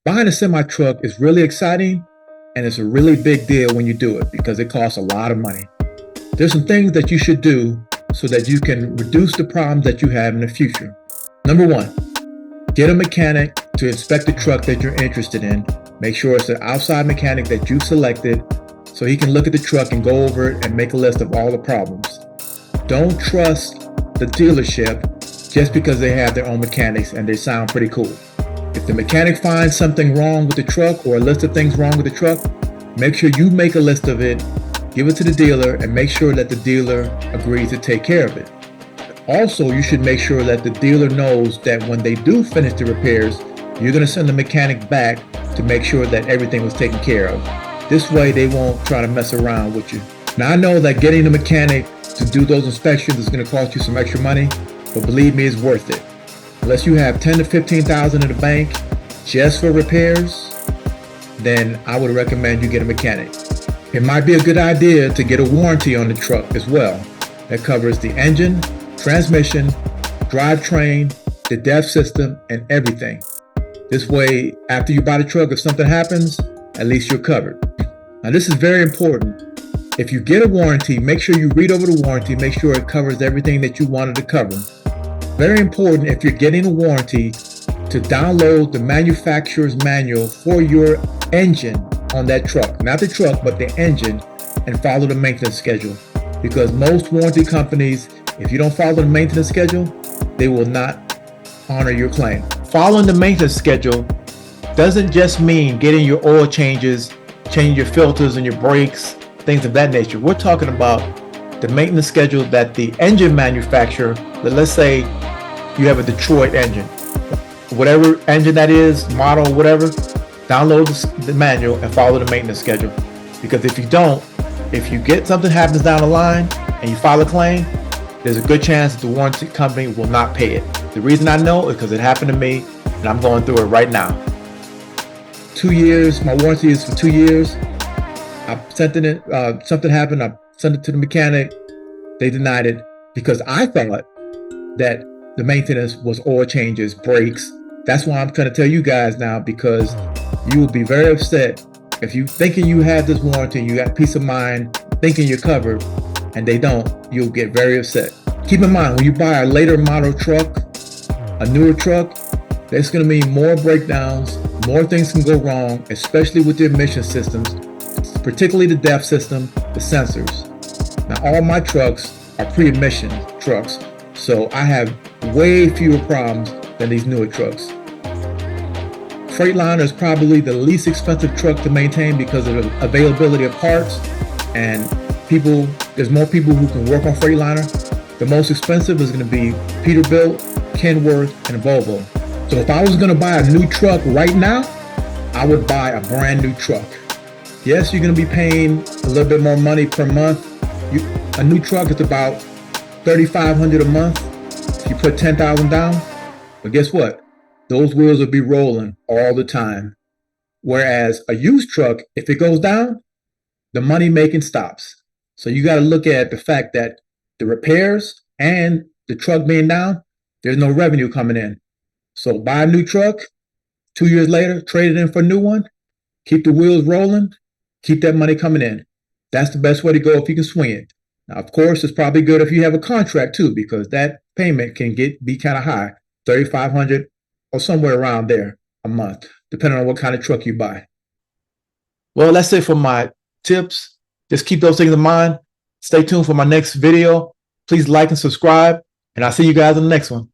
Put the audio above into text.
Buying a semi truck is really exciting, and it's a really big deal when you do it because it costs a lot of money. There's some things that you should do so that you can reduce the problems that you have in the future. Number one, get a mechanic to inspect the truck that you're interested in. Make sure it's an outside mechanic that you've selected so he can look at the truck and go over it and make a list of all the problems. Don't trust the dealership just because they have their own mechanics and they sound pretty cool. If the mechanic finds something wrong with the truck or a list of things wrong with the truck, make sure you make a list of it, give it to the dealer, and make sure that the dealer agrees to take care of it. Also, you should make sure that the dealer knows that when they do finish the repairs, you're going to send the mechanic back to make sure that everything was taken care of. This way, they won't try to mess around with you. Now, I know that getting the mechanic to do those inspections is going to cost you some extra money, but believe me, it's worth it. Unless you have $10,000 to $15,000 in the bank just for repairs, then I would recommend you get a mechanic. It might be a good idea to get a warranty on the truck as well. That covers the engine, transmission, drivetrain, the DEF system, and everything. This way, after you buy the truck, if something happens, at least you're covered. Now, this is very important. If you get a warranty, make sure you read over the warranty, make sure it covers everything that you wanted to cover. Very important, if you're getting a warranty, to download the manufacturer's manual for your engine on that truck. Not the truck, but the engine, and follow the maintenance schedule. Because most warranty companies, if you don't follow the maintenance schedule, they will not honor your claim. Following the maintenance schedule doesn't just mean getting your oil changes, changing your filters and your brakes, things of that nature. We're talking about the maintenance schedule that the engine manufacturer, let's say you have a Detroit engine, whatever engine that is, model, whatever, download the manual and follow the maintenance schedule. Because if you don't, if you get something happens down the line and you file a claim, there's a good chance that the warranty company will not pay it. The reason I know is because it happened to me and I'm going through it right now. 2 years, my warranty is for 2 years. I sent it, something happened, I sent it to the mechanic, they denied it because I thought that the maintenance was oil changes, brakes. That's why I'm trying to tell you guys now, because you will be very upset if you thinking you have this warranty, you got peace of mind, thinking you're covered, and they don't, you'll get very upset. Keep in mind, when you buy a later model truck, a newer truck, there's gonna be more breakdowns, more things can go wrong, especially with the emission systems, particularly the DEF system, the sensors. Now, all my trucks are pre-emission trucks, so I have way fewer problems than these newer trucks. Freightliner is probably the least expensive truck to maintain because of the availability of parts, and there's more people who can work on Freightliner. The most expensive is going to be Peterbilt, Kenworth, and Volvo. So if I was going to buy a new truck right now, I would buy a brand new truck. Yes, you're going to be paying a little bit more money per month. A new truck is about $3,500 a month if you put $10,000 down. But guess what? Those wheels will be rolling all the time. Whereas a used truck, if it goes down, the money making stops. So you got to look at the fact that the repairs and the truck being down, there's no revenue coming in. So buy a new truck, 2 years later, trade it in for a new one, keep the wheels rolling, keep that money coming in. That's the best way to go if you can swing it. Now, of course, it's probably good if you have a contract too, because that payment can be kind of high, $3,500 or somewhere around there a month, depending on what kind of truck you buy. Well, that's it for my tips. Just keep those things in mind. Stay tuned for my next video. Please like and subscribe, and I'll see you guys in the next one.